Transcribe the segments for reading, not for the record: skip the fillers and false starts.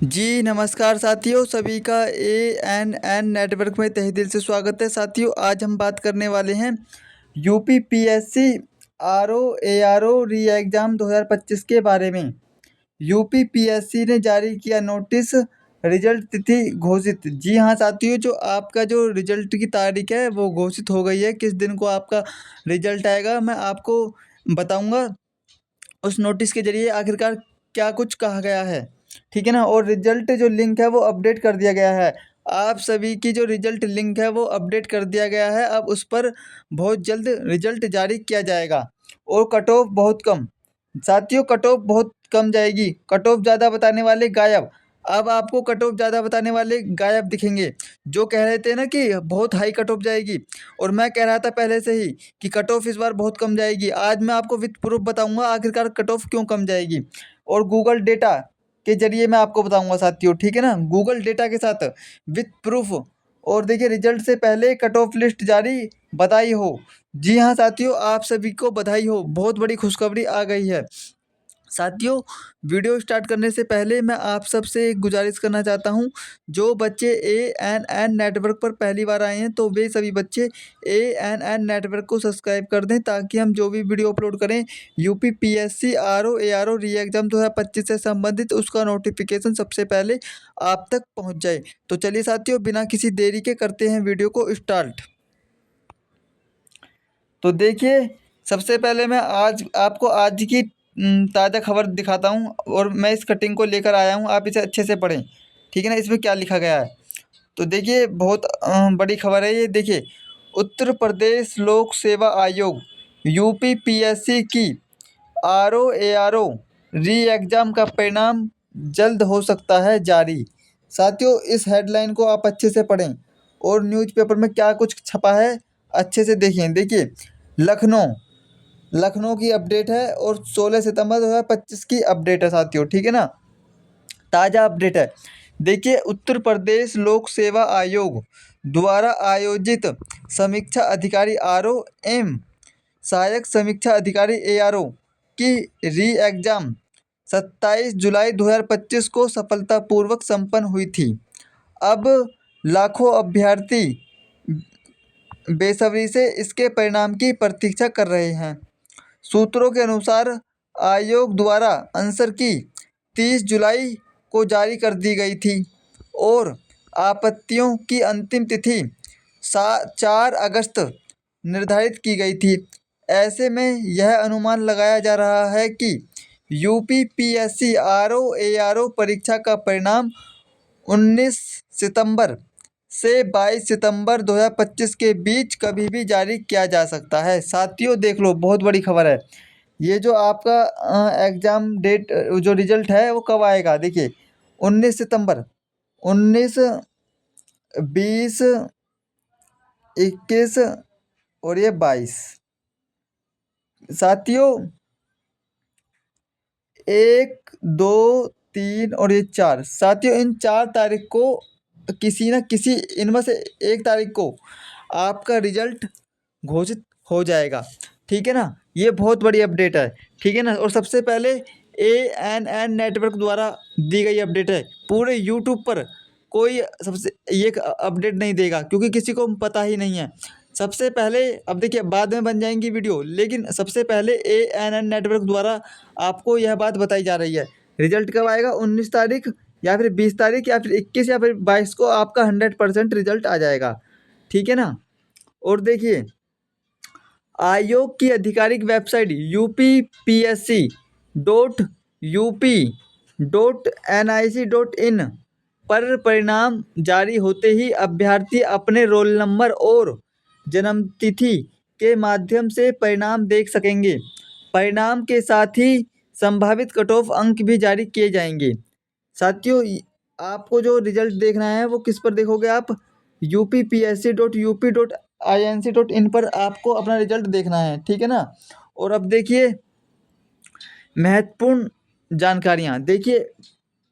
जी नमस्कार साथियों, सभी का एएनएन नेटवर्क में तहे दिल से स्वागत है। साथियों, आज हम बात करने वाले हैं यूपी पीएससी आरओ एआरओ री एग्ज़ाम 2025 के बारे में। यूपी पीएससी ने जारी किया नोटिस, रिजल्ट तिथि घोषित। जी हाँ साथियों, जो आपका जो रिजल्ट की तारीख है वो घोषित हो गई है। किस दिन को आपका रिजल्ट आएगा मैं आपको बताऊंगा। उस नोटिस के ज़रिए आखिरकार क्या कुछ कहा गया है, ठीक है ना। और रिजल्ट जो लिंक है वो अपडेट कर दिया गया है। आप सभी की जो रिजल्ट लिंक है वो अपडेट कर दिया गया है। अब उस पर बहुत जल्द रिजल्ट जारी किया जाएगा। और कट ऑफ बहुत कम, साथियों कट ऑफ बहुत कम जाएगी। कट ऑफ ज़्यादा बताने वाले गायब। अब आपको कट ऑफ ज़्यादा बताने वाले गायब दिखेंगे। जो कह रहे थे ना कि बहुत हाई कट ऑफ जाएगी, और मैं कह रहा था पहले से ही कि कट ऑफ इस बार बहुत कम जाएगी। आज मैं आपको विथ प्रूफ बताऊंगा आखिरकार कट ऑफ क्यों कम जाएगी, और गूगल डेटा के जरिए मैं आपको बताऊंगा साथियों, ठीक है ना। गूगल डेटा के साथ विथ प्रूफ। और देखिए, रिजल्ट से पहले कट ऑफ लिस्ट जारी, बधाई हो। जी हाँ साथियों, आप सभी को बधाई हो, बहुत बड़ी खुशखबरी आ गई है। साथियों, वीडियो स्टार्ट करने से पहले मैं आप सबसे एक गुजारिश करना चाहता हूं। जो बच्चे एएनएन नेटवर्क पर पहली बार आए हैं तो वे सभी बच्चे एएनएन नेटवर्क को सब्सक्राइब कर दें, ताकि हम जो भी वीडियो अपलोड करें यूपी पीएससी आरओ एआरओ री एग्जाम 2025 से संबंधित, उसका नोटिफिकेशन सबसे पहले आप तक पहुंच जाए। तो चलिए साथियों, बिना किसी देरी के करते हैं वीडियो को स्टार्ट। तो देखिए, सबसे पहले मैं आज आपको आज की ताज़ा खबर दिखाता हूँ, और मैं इस कटिंग को लेकर आया हूँ। आप इसे अच्छे से पढ़ें, ठीक है ना। इसमें क्या लिखा गया है तो देखिए, बहुत बड़ी खबर है ये। देखिए, उत्तर प्रदेश लोक सेवा आयोग यूपी पीएससी की आरओ एआरओ री एग्ज़ाम का परिणाम जल्द हो सकता है जारी। साथियों, इस हेडलाइन को आप अच्छे से पढ़ें, और न्यूज़पेपर में क्या कुछ छपा है अच्छे से देखें। देखिए, लखनऊ लखनऊ की अपडेट है, और 16 सितंबर 2025 की अपडेट है साथियों, ठीक है ना। ताज़ा अपडेट है। देखिए, उत्तर प्रदेश लोक सेवा आयोग द्वारा आयोजित समीक्षा अधिकारी आरओ एम सहायक समीक्षा अधिकारी एआरओ की री एग्ज़ाम 27 जुलाई 2025 को सफलतापूर्वक संपन्न हुई थी। अब लाखों अभ्यर्थी बेसब्री से इसके परिणाम की प्रतीक्षा कर रहे हैं। सूत्रों के अनुसार आयोग द्वारा आंसर की 30 जुलाई को जारी कर दी गई थी, और आपत्तियों की अंतिम तिथि 4 अगस्त निर्धारित की गई थी। ऐसे में यह अनुमान लगाया जा रहा है कि यूपी पीएससी आरओ एआरओ परीक्षा का परिणाम 19 सितंबर से 22 सितंबर 2025 के बीच कभी भी जारी किया जा सकता है। साथियों देख लो, बहुत बड़ी खबर है ये। जो आपका एग्ज़ाम डेट, जो रिजल्ट है वो कब आएगा, देखिए 19 सितंबर, 19, 20, 21 और ये 22। साथियों, 1, 2, 3 और ये 4। साथियों, इन 4 तारीख को किसी न किसी इनमें से एक तारीख को आपका रिजल्ट घोषित हो जाएगा, ठीक है ना। ये बहुत बड़ी अपडेट है, ठीक है ना। और सबसे पहले एएनएन नेटवर्क द्वारा दी गई अपडेट है। पूरे यूट्यूब पर कोई सबसे ये अपडेट नहीं देगा, क्योंकि किसी को पता ही नहीं है। सबसे पहले, अब देखिए बाद में बन जाएंगी वीडियो, लेकिन सबसे पहले एएनएन नेटवर्क द्वारा आपको यह बात बताई जा रही है। रिजल्ट कब आएगा, 19 तारीख या फिर 20 तारीख या फिर 21 या फिर 22 को आपका 100% रिजल्ट आ जाएगा, ठीक है ना। और देखिए, आयोग की आधिकारिक वेबसाइट UPPSC.UP.NIC.in पर परिणाम जारी होते ही अभ्यर्थी अपने रोल नंबर और जन्मतिथि के माध्यम से परिणाम देख सकेंगे। परिणाम के साथ ही संभावित कट ऑफ अंक भी जारी किए जाएंगे। साथियों, आपको जो रिजल्ट देखना है वो किस पर देखोगे आप, UPPSC.UP.INC.in पर आपको अपना रिजल्ट देखना है, ठीक है ना। और अब देखिए, महत्वपूर्ण जानकारियाँ। देखिए,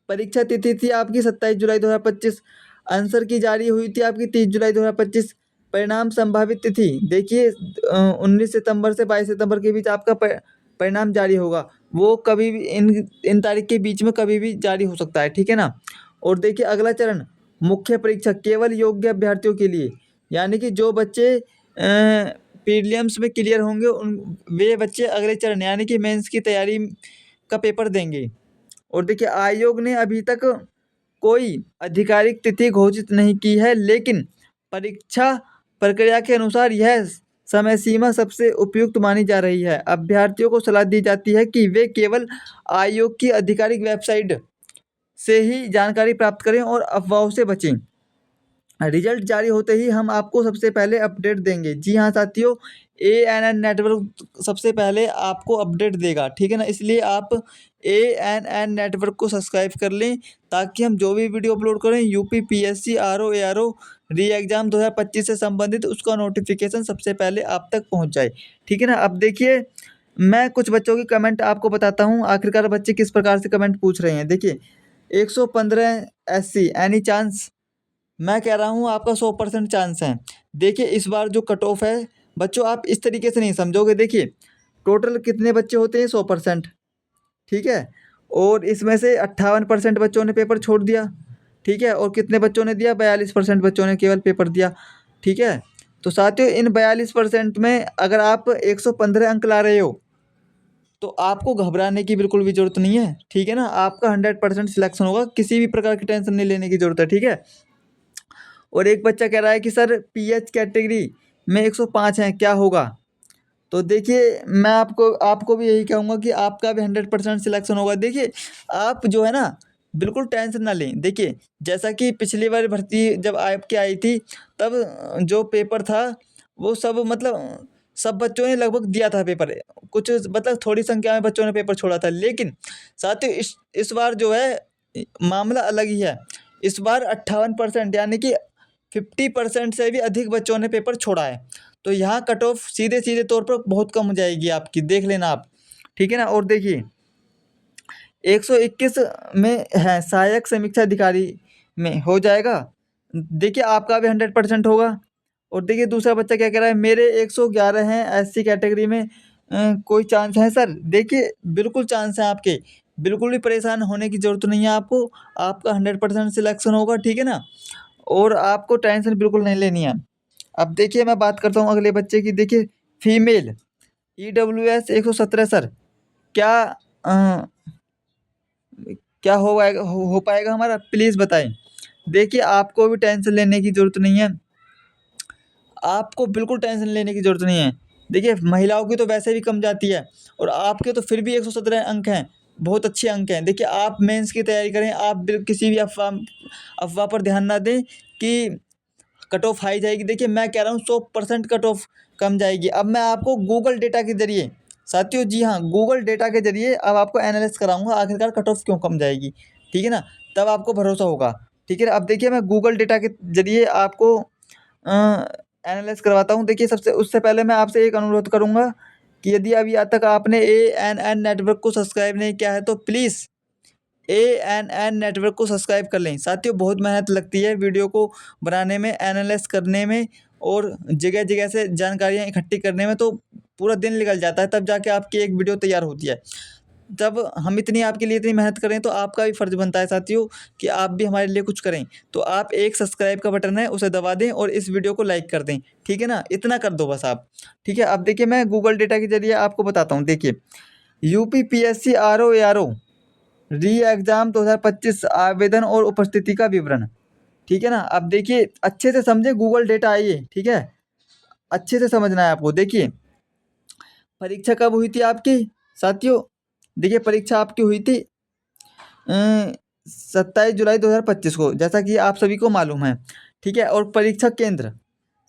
परीक्षा तिथि थी आपकी 27 जुलाई 2025। आंसर की जारी हुई थी आपकी 30 जुलाई 2025। परिणाम संभावित तिथि देखिए 19 सितंबर से 22 सितंबर के बीच आपका परिणाम जारी होगा। वो कभी भी इन तारीख के बीच में कभी भी जारी हो सकता है, ठीक है ना। और देखिए अगला चरण, मुख्य परीक्षा केवल योग्य अभ्यर्थियों के लिए, यानी कि जो बच्चे प्रीलिम्स में क्लियर होंगे उन वे बच्चे अगले चरण यानी कि मेंस की तैयारी का पेपर देंगे। और देखिए आयोग ने अभी तक कोई आधिकारिक तिथि घोषित नहीं की है, लेकिन परीक्षा प्रक्रिया के अनुसार यह समय सीमा सबसे उपयुक्त मानी जा रही है। अभ्यर्थियों को सलाह दी जाती है कि वे केवल आयोग की आधिकारिक वेबसाइट से ही जानकारी प्राप्त करें और अफवाहों से बचें। रिजल्ट जारी होते ही हम आपको सबसे पहले अपडेट देंगे। जी हाँ साथियों, ANN नेटवर्क सबसे पहले आपको अपडेट देगा, ठीक है ना। इसलिए आप ANN नेटवर्क को सब्सक्राइब कर लें ताकि हम जो भी वीडियो अपलोड करें यूपी PSC RO ARO री एग्ज़ाम 2025 से संबंधित उसका नोटिफिकेशन सबसे पहले आप तक पहुंच जाए, ठीक है ना। अब देखिए मैं कुछ बच्चों की कमेंट आपको बताता हूँ, आखिरकार बच्चे किस प्रकार से कमेंट पूछ रहे हैं। देखिए 115 SC एनी चांस, मैं कह रहा हूँ आपका 100% चांस है। देखिए इस बार जो कट ऑफ है बच्चों, आप इस तरीके से नहीं समझोगे। देखिए टोटल कितने बच्चे होते हैं, 100%, ठीक है। और इसमें से 58% बच्चों ने पेपर छोड़ दिया, ठीक है। और कितने बच्चों ने दिया, 42% बच्चों ने केवल पेपर दिया, ठीक है। तो साथियों इन 42% में अगर आप 115 अंक ला रहे हो तो आपको घबराने की बिल्कुल भी ज़रूरत नहीं है, ठीक है ना। आपका 100% सिलेक्शन होगा, किसी भी प्रकार की टेंशन नहीं लेने की ज़रूरत है, ठीक है। और एक बच्चा कह रहा है कि सर PH कैटेगरी में 105 हैं, क्या होगा। तो देखिए मैं आपको आपको भी यही कहूँगा कि आपका भी 100% सिलेक्शन होगा। देखिए आप जो है ना बिल्कुल टेंशन ना लें। देखिए जैसा कि पिछली बार भर्ती जब आपकी आई थी तब जो पेपर था वो सब मतलब सब बच्चों ने लगभग दिया था पेपर, कुछ मतलब थोड़ी संख्या में बच्चों ने पेपर छोड़ा था। लेकिन साथियों इस बार जो है मामला अलग ही है। इस बार 58% यानी कि 50% से भी अधिक बच्चों ने पेपर छोड़ा है। तो यहाँ कट ऑफ सीधे सीधे तौर पर बहुत कम हो जाएगी आपकी, देख लेना आप, ठीक है ना। और देखिए 121 में है सहायक समीक्षा अधिकारी में हो जाएगा। देखिए आपका भी 100% होगा। और देखिए दूसरा बच्चा क्या कह रहा है, मेरे 111 हैं SC कैटेगरी में, कोई चांस है सर। देखिए बिल्कुल चांस है आपके, बिल्कुल भी परेशान होने की ज़रूरत नहीं है आपको। आपका 100% सिलेक्शन होगा, ठीक है ना। और आपको टेंशन बिल्कुल नहीं लेनी है। अब देखिए मैं बात करता हूँ अगले बच्चे की। देखिए फीमेल EWS 117 सर, क्या अ, क्या हो पाएगा हमारा, प्लीज़ बताएं। देखिए आपको भी टेंशन लेने की ज़रूरत नहीं है, आपको बिल्कुल टेंशन लेने की ज़रूरत नहीं है। देखिए महिलाओं की तो वैसे भी कम जाती है और आपके तो फिर भी 117 अंक हैं, बहुत अच्छे अंक हैं। देखिए आप मेंस की तैयारी करें, आप किसी भी अफवाह पर ध्यान ना दें कि कट ऑफ हाई जाएगी। देखिए मैं कह रहा हूँ 100% कट ऑफ कम जाएगी। अब मैं आपको गूगल डेटा के ज़रिए साथियों, जी हाँ गूगल डेटा के ज़रिए अब आपको एनालाइज कराऊंगा आखिरकार कट ऑफ क्यों कम जाएगी, ठीक है ना। तब आपको भरोसा होगा, ठीक है। अब देखिए मैं गूगल डेटा के ज़रिए आपको एनालाइज करवाता हूँ। देखिए सबसे उससे पहले मैं आपसे एक अनुरोध करूँगा कि यदि अभी आज तक आपने ANN नेटवर्क को सब्सक्राइब नहीं किया है तो प्लीज़ ANN नेटवर्क को सब्सक्राइब कर लें। साथियों बहुत मेहनत लगती है वीडियो को बनाने में, एनालाइज करने में और जगह जगह से जानकारियाँ इकट्ठी करने में तो पूरा दिन निकल जाता है, तब जाके आपकी एक वीडियो तैयार होती है। जब हम इतनी आपके लिए इतनी मेहनत करें तो आपका भी फ़र्ज़ बनता है साथियों कि आप भी हमारे लिए कुछ करें। तो आप एक सब्सक्राइब का बटन है उसे दबा दें और इस वीडियो को लाइक कर दें, ठीक है ना। इतना कर दो बस आप, ठीक है। अब देखिए मैं गूगल डेटा के ज़रिए आपको बताता हूँ। देखिए यूपी PSC RO ARO री एग्ज़ाम 2025 आवेदन और उपस्थिति का विवरण, ठीक है ना। अब देखिए अच्छे से समझे, गूगल डेटा आइए, ठीक है, अच्छे से समझना है आपको। देखिए परीक्षा कब हुई थी आपकी साथियों, देखिए परीक्षा आपकी हुई थी 27 जुलाई 2025 को, जैसा कि आप सभी को मालूम है, ठीक है। और परीक्षा केंद्र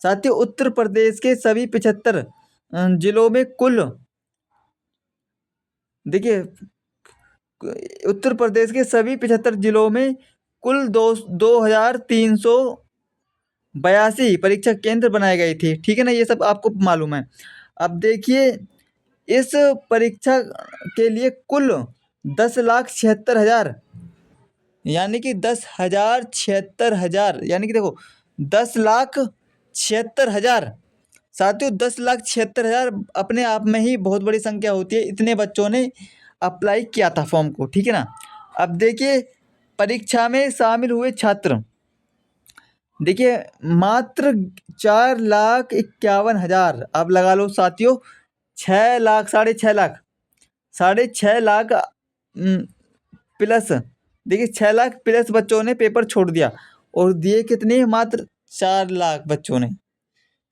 साथियों उत्तर प्रदेश के सभी 75 जिलों में कुल, देखिए उत्तर प्रदेश के सभी 75 जिलों में कुल 2382 परीक्षा केंद्र बनाए गए थे, ठीक है ना। ये सब आपको मालूम है। अब देखिए इस परीक्षा के लिए कुल 10,76,000 यानी कि 10,76,000 यानी कि देखो 10,76,000 साथियों, 10,76,000 अपने आप में ही बहुत बड़ी संख्या होती है। इतने बच्चों ने अप्लाई किया था फॉर्म को, ठीक है ना। अब देखिए परीक्षा में शामिल हुए छात्र, देखिए मात्र 4,51,000, अब लगा लो साथियों 6 लाख, 6.5 लाख, 6.5 लाख प्लस, देखिए 6 लाख प्लस बच्चों ने पेपर छोड़ दिया और दिए कितने, मात्र 4 लाख बच्चों ने।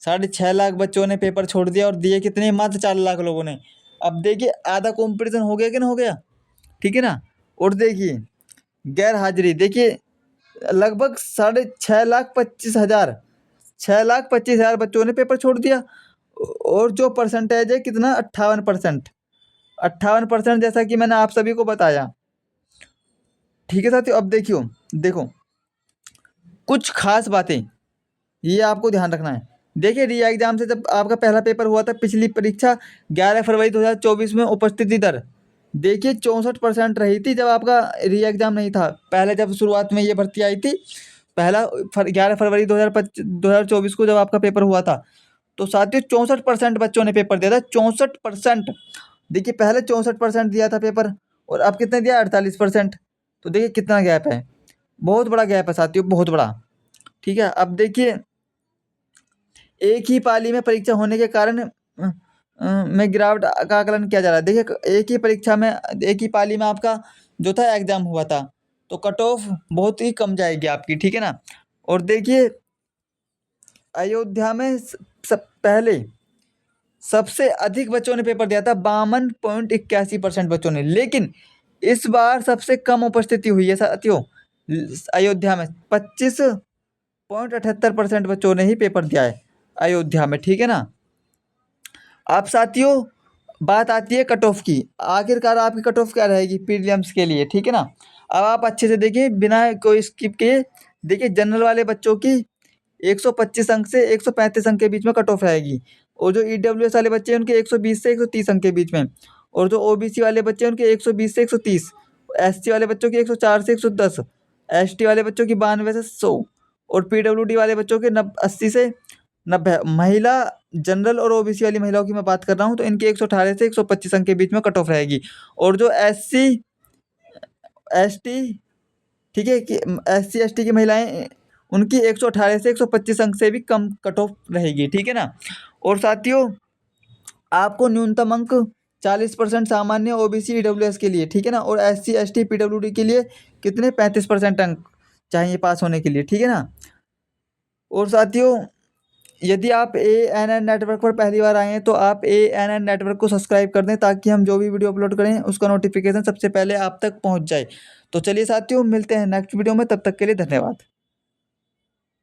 6.5 लाख बच्चों ने पेपर छोड़ दिया और दिए कितने, मात्र 4 लाख लोगों ने। अब देखिए आधा कंपटीशन हो गया कि ना हो गया, ठीक है ना। और देखिए गैर हाजिरी, देखिए लगभग 6,25,000, 6,25,000 बच्चों ने पेपर छोड़ दिया और जो परसेंटेज है कितना, 58%, 58%, जैसा कि मैंने आप सभी को बताया, ठीक है साथियों। अब देखो कुछ खास बातें ये आपको ध्यान रखना है। देखिए री एग्जाम से जब आपका पहला पेपर हुआ था, पिछली परीक्षा 11 फरवरी 2024 में उपस्थिति दर देखिए 64% रही थी जब आपका री एग्जाम नहीं था। पहले जब शुरुआत में ये भर्ती आई थी, पहला 11 फरवरी 2024 को जब आपका पेपर हुआ था, तो साथियों 64% बच्चों ने पेपर दिया था, 64%। देखिए पहले 64% दिया था पेपर और अब कितने दिया, 48%। तो देखिए कितना गैप है, बहुत बड़ा गैप है साथियों, बहुत बड़ा, ठीक है। अब देखिए एक ही पाली में परीक्षा होने के कारण में गिरावट का आकलन किया जा रहा है। देखिए एक ही परीक्षा में, एक ही पाली में आपका जो था एग्जाम हुआ था, तो कट ऑफ बहुत ही कम जाएगी आपकी, ठीक है ना। और देखिए अयोध्या में पहले सबसे अधिक बच्चों ने पेपर दिया था, 52.81% बच्चों ने, लेकिन इस बार सबसे कम उपस्थिति हुई है साथियों अयोध्या में, 25.78% बच्चों ने ही पेपर दिया है अयोध्या में, ठीक है ना। अब साथियों बात आती है कट ऑफ की, आखिरकार आपकी कट ऑफ क्या रहेगी प्रीलिम्स के लिए, ठीक है ना। अब आप अच्छे से देखिए बिना कोई स्किप किए, देखिए जनरल वाले बच्चों की 125 अंक से 135 अंक के बीच में कट ऑफ रहेगी, और जो ईडब्ल्यूएस वाले बच्चे हैं उनके 120 से 130 अंक के बीच में, और जो ओबीसी वाले बच्चे हैं उनके 120 से 130, एससी वाले बच्चों की 104 से 110, एसटी वाले बच्चों की 92 से 100, और पीडब्ल्यूडी वाले बच्चों के 80 से 90। महिला जनरल और ओबीसी वाली महिलाओं की मैं बात कर रहा हूँ, तो इनकी 118 से 125 अंक के बीच में कट ऑफ रहेगी, और जो एससी एसटी, ठीक है, कि एससी एसटी की महिलाएं, उनकी 118 से 125 अंक से भी कम कट ऑफ रहेगी, ठीक है ना। और साथियों आपको न्यूनतम अंक 40% सामान्य ओबीसी ईडब्ल्यूएस के लिए, ठीक है ना, और एससी एसटी पीडब्ल्यूडी के लिए कितने 35% अंक चाहिए पास होने के लिए, ठीक है ना। और साथियों यदि आप ANN नेटवर्क पर पहली बार आए हैं तो आप ANN नेटवर्क को सब्सक्राइब कर दें, ताकि हम जो भी वीडियो अपलोड करें उसका नोटिफिकेशन सबसे पहले आप तक पहुंच जाए। तो चलिए साथियों मिलते हैं नेक्स्ट वीडियो में, तब तक के लिए धन्यवाद।